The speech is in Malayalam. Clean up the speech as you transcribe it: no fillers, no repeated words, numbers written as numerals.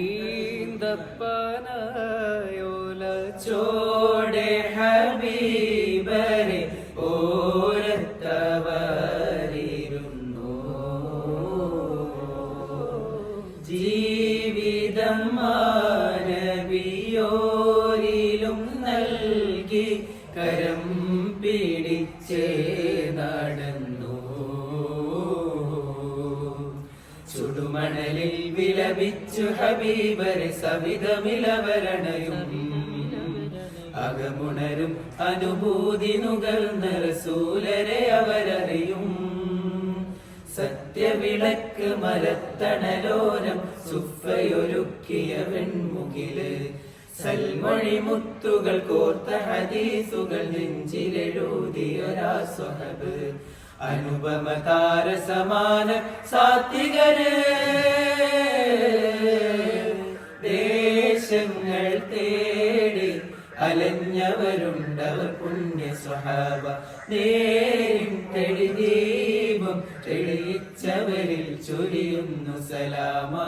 ഈന്തപ്പനയോല ചോടെ ഹബീബരെ ഓരത്തവരിരുന്നു ജീവിതം മാനവിയോരിലും നൽകി കരം പിടിച്ചേ നടന്നു ചുടുമണലിൽ വിലപിച്ചു ഹബീബരെ സവിധമിലവരണയും അകമുണരും അനുഭൂതി നുകർന്ന റസൂലരെ അവരറിയും സത്യവിളക്ക് മരത്തണലോരം സുഫയൊരുക്കിയ വെൺമുകില് സൽമൊഴി മുത്തുകൾ കോർത്ത ഹദീസുകൾ നെഞ്ചിലെഴുതിയൊരാ സ്വഹബ് അനുപമ താരസമാന സാത്വികര് ദേശങ്ങൾ തേടി അലഞ്ഞവരുണ്ടവർ പുണ്യ സ്വഹാബ നേരിൻ തെളിദീപം തെളിയിച്ചവരിൽ ചൊരിയുന്നു സലാമാ.